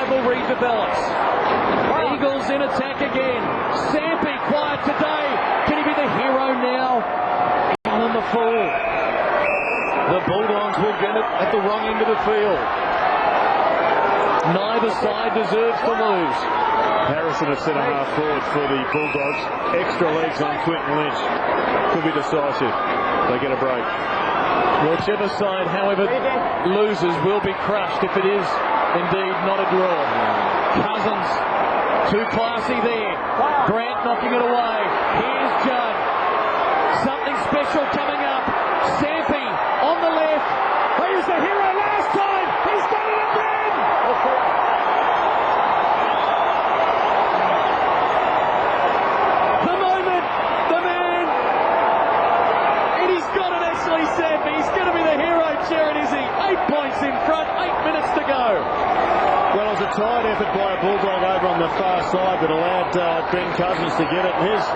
rivalry develops. Eagles in attack again. Sampi quiet today. Can he be the hero now? On the full. The Bulldogs will get it at the wrong end of the field. Neither side deserves to lose. Harrison at centre half forward for the Bulldogs. Extra legs on Quinton Lynch. Could be decisive. They get a break. Whichever side, however, loses will be crushed if it is indeed not a draw. Cousins, too classy there. Grant knocking it away. Here's Judd. Something special coming up. Sampi on the left. He was the hero last time. He's done it again. The moment, the man, and he's got it, Ashley Sampi. He's going to be the hero, Jared, is he? 8 points in front, 8 minutes to go. Well, it was a tight effort by a Bulldog over on the far side that allowed Ben Cousins to get it. And here's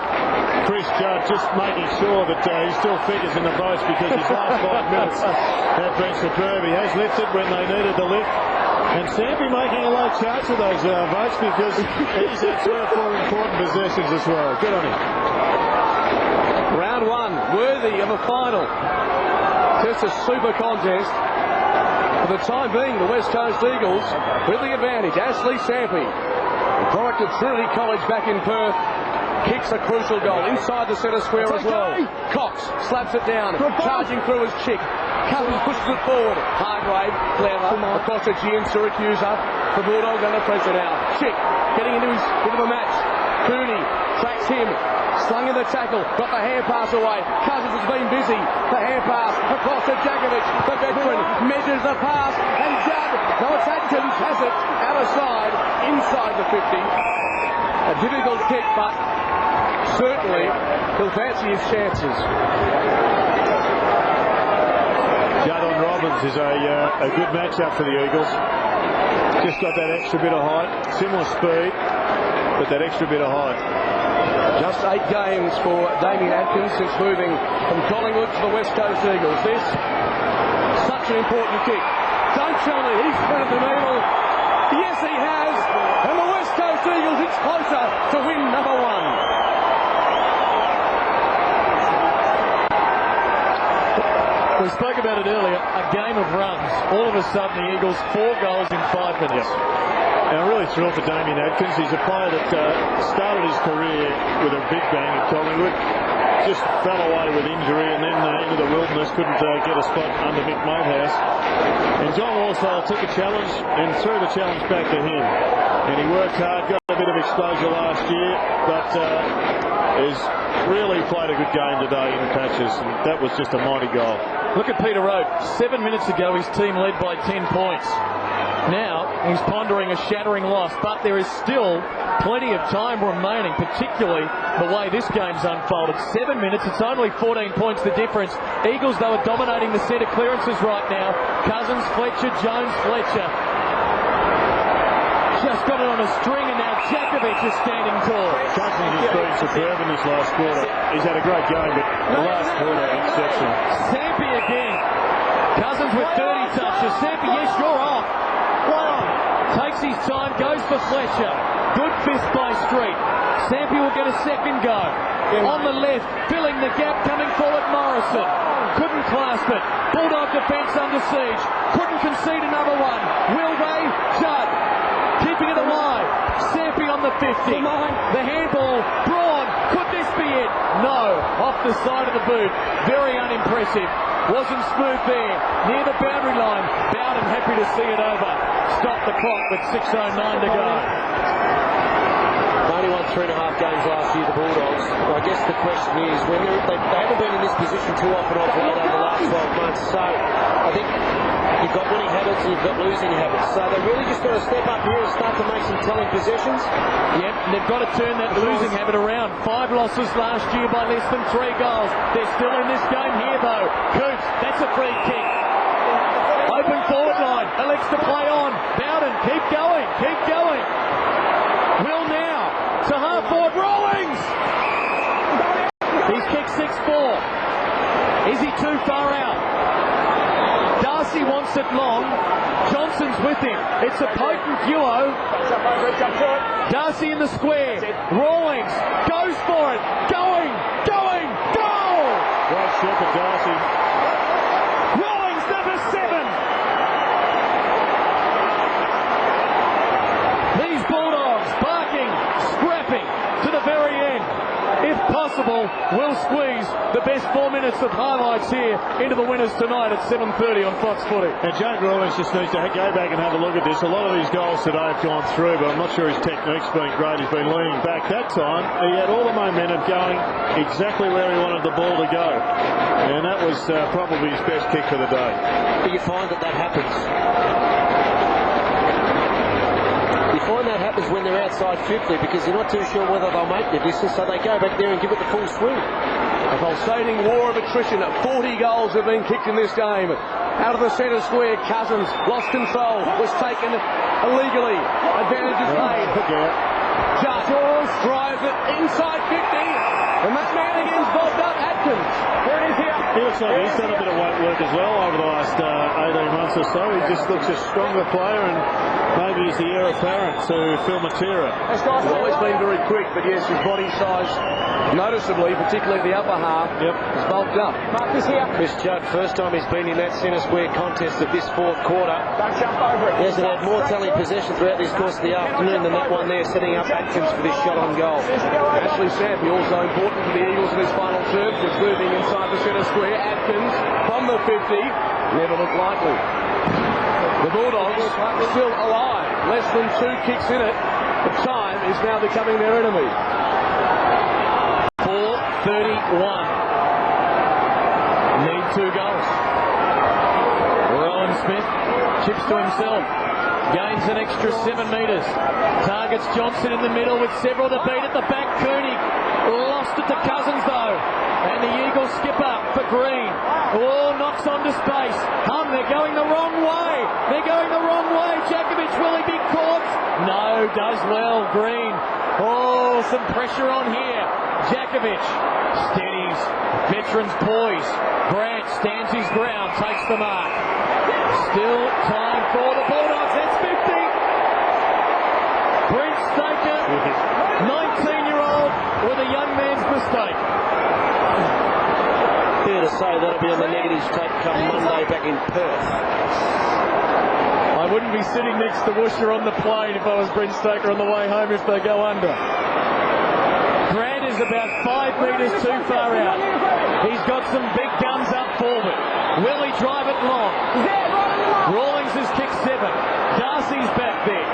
Chris Judd just making sure that he still figures in the votes, because his last 5 minutes have been superb. He has lifted when they needed the lift. And Sampi making a low charge of those votes, because he's had 3 or 4 important possessions as well. Good on him. Round one, worthy of a final. Just a super contest. For the time being, the West Coast Eagles with the advantage. Ashley Sampi, the product of Trinity College back in Perth, kicks a crucial goal inside the centre square as well. Cox slaps it down, charging through his Chick. Cousins pushes it forward. Hargrave, clever, across to Gian Syracusa. The Bulldogs under pressure now. Chick getting into the match. Cooney tracks him. Slung in the tackle, got the hand pass away. Cousins has been busy. The hand pass across to Jakovic. The veteran measures the pass, and Judd, no, it's Adkins, has it out of side, inside the 50. A difficult kick, but certainly he'll fancy his chances. Judd on Robbins is a good matchup for the Eagles. Just got that extra bit of height, similar speed, but that extra bit of height. Just 8 games for Damien Adkins since moving from Collingwood to the West Coast Eagles. This, such an important kick. Don't tell me he's threaded the needle. Yes, he has. And the West Coast Eagles, it's closer to win number 1. We spoke about it earlier, a game of runs. All of a sudden, the Eagles 4 goals in 5 minutes. And I'm really thrilled for Damien Adkins. He's a player that started his career with a big bang at Collingwood, just fell away with injury, and then into the wilderness, couldn't get a spot under Mick Matehouse. And John Walsall took a challenge and threw the challenge back to him. And he worked hard, got a bit of exposure last year, but has really played a good game today in patches, and that was just a mighty goal. Look at Peter Rowe. 7 minutes ago, his team led by 10 points. Now, he's pondering a shattering loss, but there is still plenty of time remaining, particularly the way this game's unfolded. 7 minutes, it's only 14 points the difference. Eagles, though, are dominating the centre clearances right now. Cousins, Fletcher, Jones, Fletcher. Just got it on a string, and now Jakovic is standing tall. Cousins has been superb in this last quarter. He's had a great game, but the last quarter, exceptional. Sampi again. Cousins with dirty touches. Sampi, yes, you're off. Takes his time, goes for Fletcher. Good fist by Street. Sampi will get a second go. On the left, filling the gap, coming forward, Morrison. Couldn't clasp it. Bulldog defence under siege. Couldn't concede another one. Will they? Judd keeping it alive. Sampi on the 50. The handball. Braun. Could this be it? No. Off the side of the boot. Very unimpressive. Wasn't smooth there. Near the boundary line. Bowden happy to see it over. Stop the clock with 6:09 to go. Only won 3.5 games last year, the Bulldogs. I guess the question is, when they haven't been in this position too often of late over the last 12 months. So I think you've got winning habits and you've got losing habits. So they've really just got to step up here and start to make some telling possessions. Yep, they've got to turn that losing habit around. 5 losses last year by less than 3 goals. They're still in this game here, though. Coops, that's a free kick. Open forward line, elects to play on. Bowden, keep going, keep going. Will now to half forward, Rawlings! He's kicked 6-4. Is he too far out? Darcy wants Kicks it long. Johnson's with him. It's a potent duo. Darcy in the square. Rawlings goes for it. Going, goal! Great shot for Darcy. Rawlings, number 7. These Bulldogs barking, scrapping to the very end. If possible, we'll squeeze the best 4 minutes of highlights here into the winners tonight at 7:30 on Fox Footy. And Jake Rawlings just needs to go back and have a look at this. A lot of these goals today have gone through, but I'm not sure his technique's been great. He's been leaning back. That time, he had all the momentum going exactly where he wanted the ball to go. And that was probably his best kick for the day. But you find that happens. You find that happens when they're outside 50 because you're not too sure whether they'll make the distance, so they go back there and give it the full swing. A pulsating war of attrition. 40 goals have been kicked in this game. Out of the centre square, Cousins lost control, was taken illegally. Advantage is made. Just drives it inside 50. And that man again's bobbed up. Atkins. There it is here. He looks like he's done a bit of weight work as well over the last 18 months or so. He just looks a stronger player, and maybe he's the heir apparent to Phil Matera. He's always been very quick, but yes, his body size noticeably, particularly the upper half, is bulked up. Marcus here. Chris Judd, first time he's been in that centre square contest of this fourth quarter. Don't jump over it. He hasn't had more tally possession throughout this course of the afternoon than that one there, setting up Atkins for this shot on goal. Ashley Sampi also important for the Eagles in his final term, just moving inside the centre square. Atkins from the 50, never looked likely. The Bulldogs still alive, less than 2 kicks in it. The time is now becoming their enemy. 4:31. Need 2 goals. Rowan Smith chips to himself. Gains an extra 7 metres. Targets Johnson in the middle with several to beat at the back. Koenig lost it to Cousins though. And the Eagles skipper for Green. Oh, knocks onto space. They're going the wrong way. They're going the wrong way. Jakovic, will he be caught? No, does well. Green. Oh, some pressure on here. Jakovic steadies. Veterans poise. Grant stands his ground, takes the mark. Still time for the Bulldogs. That's 50. Brent Staker, 19-year-old with a young man's mistake. Fair to say that'll be on the negatives tape come Monday back in Perth. I wouldn't be sitting next to Woosher on the plane if I was Brent Staker on the way home if they go under. Grant is about 5 metres too far out. He's got some big guns up forward. Will he drive it long? Rawlings has kicked 7. Darcy's back there.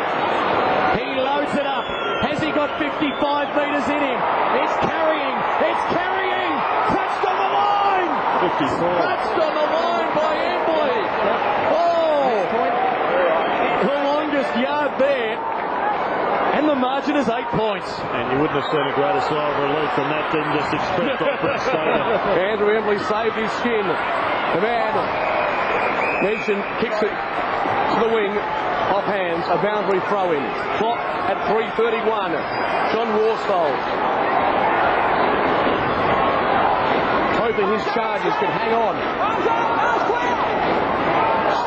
He loads it up. Has he got 55 metres in him? It's carrying. It's carrying. Touched on the line. 54. Touched on the line by Embley. Oh. The longest yard there. And the margin is 8 points. And you wouldn't have seen a greater sigh of relief from that than just expressed on Brent Staker. Andrew Embley saved his skin. The man, Nation, kicks it to the wing, off hands, a boundary throw-in. Clock at 3:31. John Worsfold hoping his charges can hang on.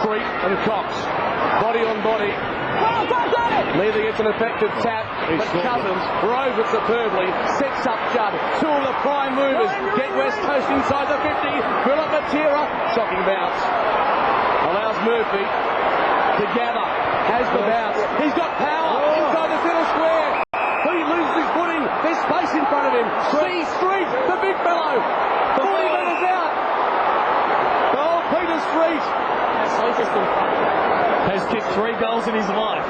Street and Cox, body on body. Neither gets an effective tap, but Cousins rows it superbly, sets up Judd. 2 of the prime movers get West Coast inside the 50. Philip Matera, shocking bounce. Allows Murphy to gather, has the bounce. He's got power inside the centre square. He loses his footing. There's space in front of him. Street, the big fellow. 40 metres out. Oh, Peter Street Has kicked 3 goals in his life.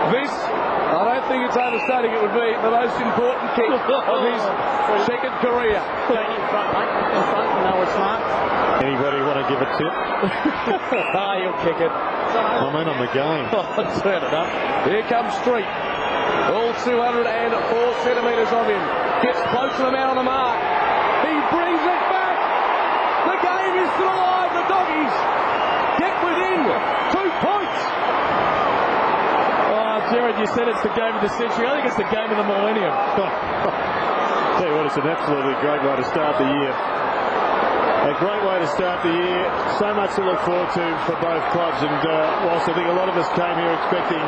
This, I don't think it's overstating it would be the most important kick of his second career. Anybody want to give a tip? He'll kick it. I'm in on the game. Turn it up. Here comes Street. All 204 centimetres of him. Gets close to the man on the mark. He brings it back. The game is still alive. The Doggies get within 2 points. Jared, you said it's the game of the century. I think it's the game of the millennium. Tell you what, it's an absolutely great way to start the year. A great way to start the year. So much to look forward to for both clubs. And whilst I think a lot of us came here expecting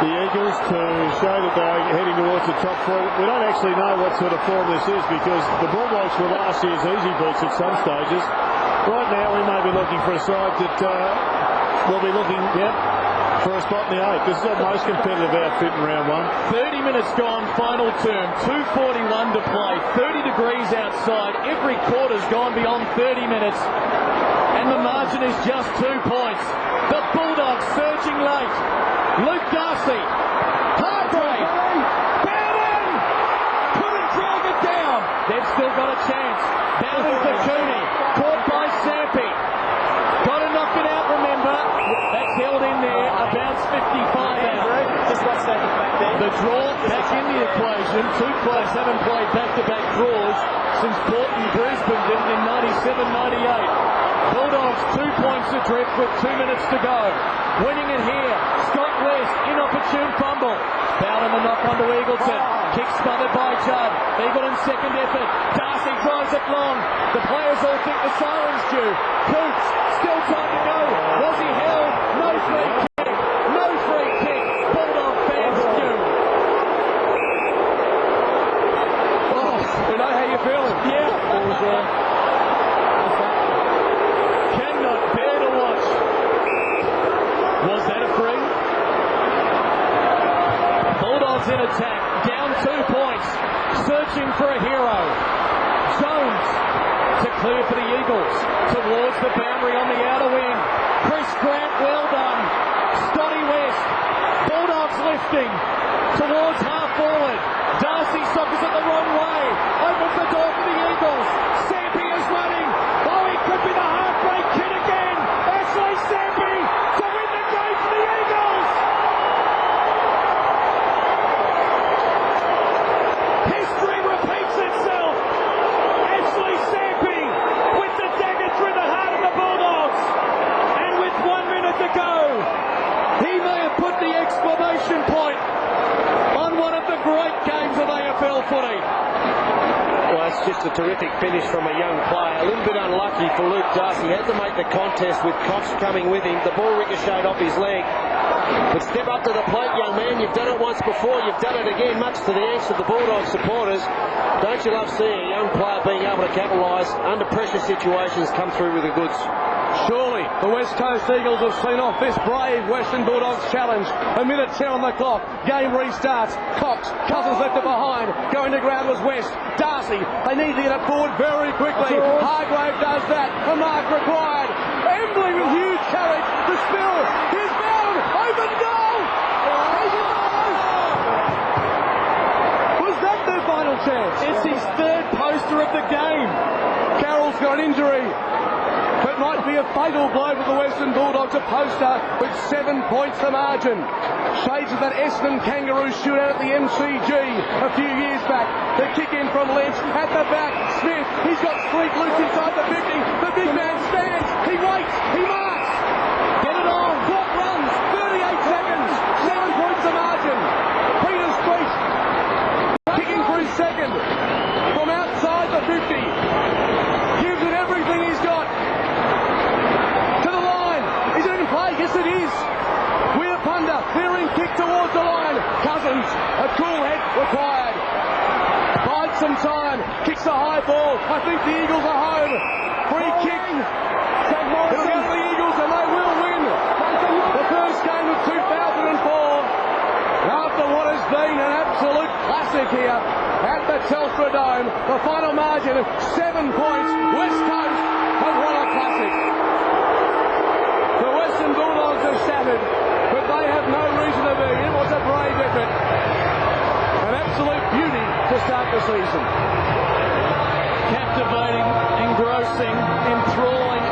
the Eagles to show that they're heading towards the top four, we don't actually know what sort of form this is, because the Bulldogs were last year's easy beats at some stages. Right now we may be looking for a side that will be looking for a spot in the 8. This is our most competitive outfit in round 1. 30 minutes gone, final term, 2:41 to play, 30 degrees outside, every quarter's gone beyond 30 minutes, and the margin is just 2 points. The Bulldogs surging late. Luke Darcy, Hargrave, Bowden, couldn't drag it down. They've still got a chance. Bowden for Cooney, caught by Sampi. Got to knock it out, remember. That's held in there, a bounce 55 out. Just got second back there. The draw back in the equation. Two clubs haven't played back-to-back draws since Port and Brisbane did it in 97-98. Bulldogs 2 points adrift with 2 minutes to go. Winning it here. Scott West, inopportune fumble. Bowden the knock onto Eagleton. Kick smothered by Judd. Eagleton second effort. Darcy drives it long. The players all think the siren's due. Coots, still time to go. Was he held? No free kick. No free kick. Bulldog fans due. Oh, we know how you're feeling. Yeah. Cannot bear to watch. Was that a free? Bulldogs in attack. Down 2 points. Searching for a hero. Jones to clear for the Eagles. Towards the boundary on the outer wing. Chris Grant, well done. Scotty West. Bulldogs lifting. Towards half forward. Darcy sockers it the wrong way. Opens the door for the Eagles. Sampi is running. Oh, he could be the heartbreak kid again. Ashley Sampi to win the game for the Eagles. History repeats itself. Ashley Sampi with the dagger through the heart of the Bulldogs. And with 1 minute to go, he may have put the exclamation point on one of the great games of AFL footy. Well, it's just a terrific finish from a young player. A little bit unlucky for Luke Darcy. He had to make the contest with Cox coming with him. The ball ricocheted off his leg. But step up to the plate, young man. You've done it once before. You've done it again, much to the angst of the Bulldog supporters. Don't you love seeing a young player being able to capitalise under pressure situations, come through with the goods? Surely the West Coast Eagles have seen off this brave Western Bulldogs challenge. A minute 10 on the clock. Game restarts. Cox, Cousins left it behind. Going to ground was West. Darcy, they need to get it forward very quickly. Hargrave does that. A mark required. Embley with huge courage. The spill. Here's Bowden. Open goal. Was that their final chance? It's his third poster of the game. Carroll's got an injury. But might be a fatal blow for the Western Bulldogs. A poster with 7 points the margin. Shades of that Essendon Kangaroo shootout at the MCG a few years back. The kick in from Lynch at the back. Smith, he's got Sleep loose inside the 50. The big man stands. He waits. He marks. Get it on. Clock runs. 38 seconds. 7 points the margin. Peter Street kicking for his second from outside the 50. Gives it everything he's got. Yes, it is. Weir Punda, veering kick towards the line. Cousins, a cool head required. Bides some time, kicks a high ball. I think the Eagles are home. Free kick. It'll go to the Eagles and they will win. The first game of 2004. After what has been an absolute classic here at the Telstra Dome. The final margin of 7 points. West Coast have won a classic. The Western Bulldogs are shattered, but they have no reason to be. It was a brave effort. An absolute beauty to start the season. Captivating, engrossing, enthralling,